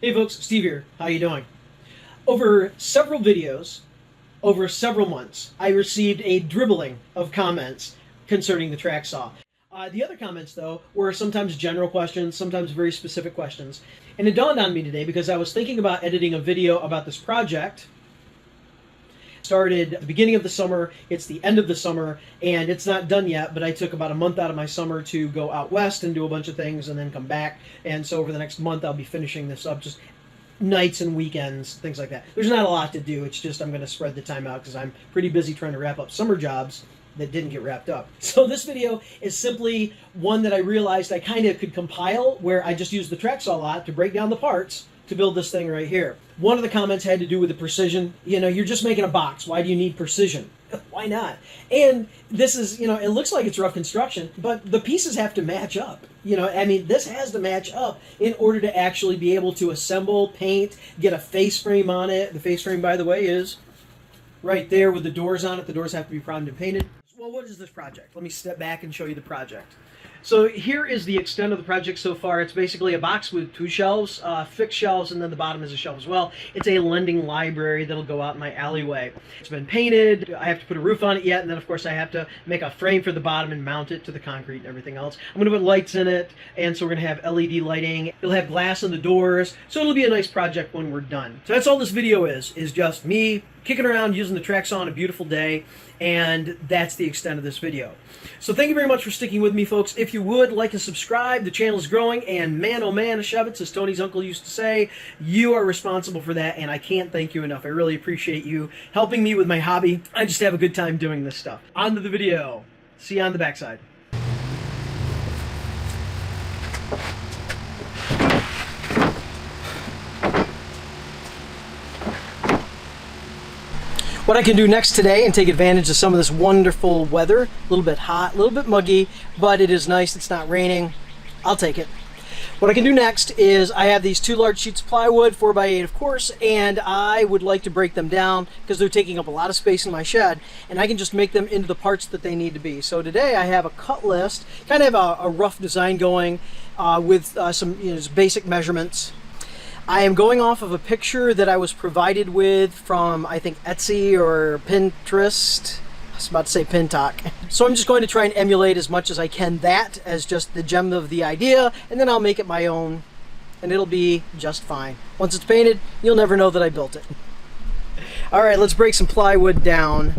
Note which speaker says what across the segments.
Speaker 1: Hey folks, Steve here. How you doing? Over several videos, over several months, I received a dribbling of comments concerning the track saw. The other comments, though, were sometimes general questions, sometimes very specific questions. And it dawned on me today because I was thinking about editing a video about this project. Started at the beginning of the summer, it's the end of the summer, and it's not done yet, but I took about a month out of my summer to go out west and do a bunch of things and then come back. And so over the next month, I'll be finishing this up, just nights and weekends, things like that. There's not a lot to do, it's just I'm going to spread the time out because I'm pretty busy trying to wrap up summer jobs that didn't get wrapped up. So this video is simply one that I realized I kind of could compile, where I just used the track saw lot to break down the parts to build this thing right here. One of the comments had to do with the precision. You know, you're just making a box. Why do you need precision? Why not? And this is, you know, it looks like it's rough construction, but the pieces have to match up. You know, I mean, this has to match up in order to actually be able to assemble, paint, get a face frame on it. The face frame, by the way, is right there with the doors on it. The doors have to be primed and painted. Well, what is this project? Let me step back and show you the project. So here is the extent of the project so far. It's basically a box with two shelves, fixed shelves, and then the bottom is a shelf as well. It's a lending library that'll go out in my alleyway. It's been painted. I have to put a roof on it yet, and then of course I have to make a frame for the bottom and mount it to the concrete and everything else. I'm going to put lights in it, and so we're going to have LED lighting. It'll have glass in the doors, so it'll be a nice project when we're done. So that's all this video is just me kicking around using the track saw on a beautiful day, and that's the extent of this video. So thank you very much for sticking with me, folks. If you would like and subscribe, the channel is growing, and man, oh man, Shevitz, as Tony's uncle used to say, you are responsible for that, and I can't thank you enough. I really appreciate you helping me with my hobby. I just have a good time doing this stuff. On to the video. See you on the backside. What I can do next today and take advantage of some of this wonderful weather, a little bit hot, a little bit muggy, but it is nice, it's not raining, I'll take it. What I can do next is I have these two large sheets of plywood, 4x8 of course, and I would like to break them down because they're taking up a lot of space in my shed, and I can just make them into the parts that they need to be. So today I have a cut list, kind of a rough design going with some basic measurements. I am going off of a picture that I was provided with from, I think, Etsy or Pinterest. I was about to say Pintalk. So I'm just going to try and emulate as much as I can that as just the gem of the idea, and then I'll make it my own, and it'll be just fine. Once it's painted, you'll never know that I built it. All right, let's break some plywood down.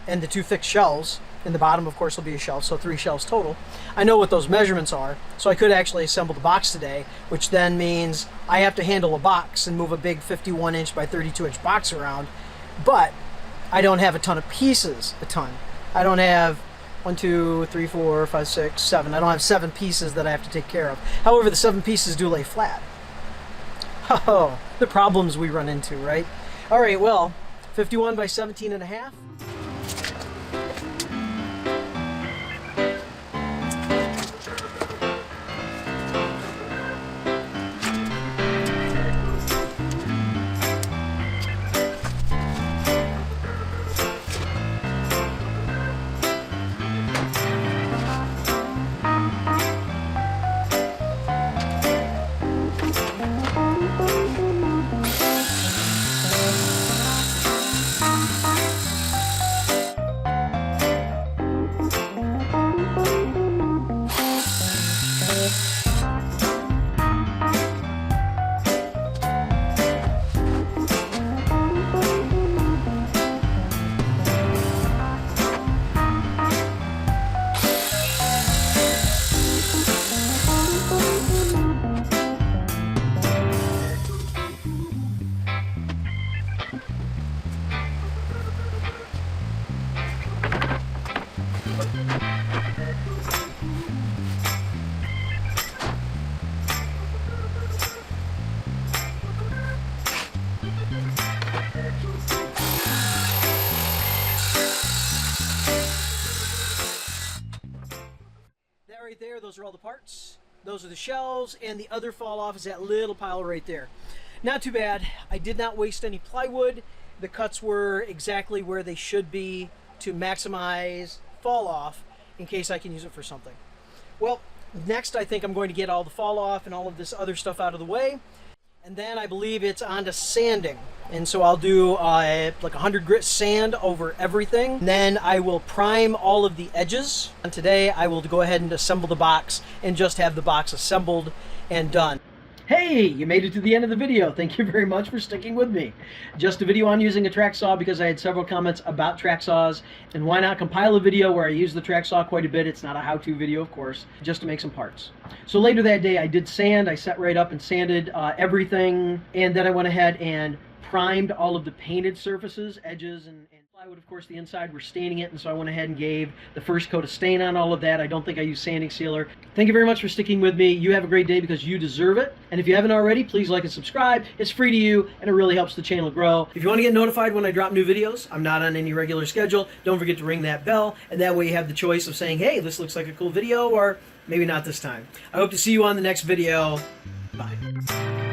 Speaker 1: and the 2 fixed shelves. In the bottom, of course, will be a shelf, so 3 shelves total. I know what those measurements are, so I could actually assemble the box today, which then means I have to handle a box and move a big 51-inch by 32-inch box around, but I don't have a ton of pieces, I don't have 1, 2, 3, 4, 5, 6, 7. I don't have 7 pieces that I have to take care of. However, the 7 pieces do lay flat. Oh, the problems we run into, right? All right, well, 51 by 17.5. Right there, those are all the parts. Those are the shelves, and the other fall off is that little pile right there. Not too bad. I did not waste any plywood. The cuts were exactly where they should be to maximize fall off in case I can use it for something. Well, next I think I'm going to get all the fall off and all of this other stuff out of the way. And then I believe it's on to sanding. And so I'll do like 100 grit sand over everything. And then I will prime all of the edges. And today I will go ahead and assemble the box and just have the box assembled and done. Hey, you made it to the end of the video. Thank you very much for sticking with me. Just a video on using a track saw because I had several comments about track saws, and why not compile a video where I use the track saw quite a bit. It's not a how-to video, of course, just to make some parts. So later that day I did sand. I set right up and sanded everything, and then I went ahead and primed all of the painted surfaces, edges, and plywood. Of course, the inside we're staining it, and so I went ahead and gave the first coat of stain on all of that. I don't think I used sanding sealer. Thank you very much for sticking with me. You have a great day because you deserve it. And if you haven't already, please like and subscribe. It's free to you, and it really helps the channel grow. If you want to get notified when I drop new videos, I'm not on any regular schedule. Don't forget to ring that bell, and that way you have the choice of saying, hey, this looks like a cool video, or maybe not this time. I hope to see you on the next video. Bye.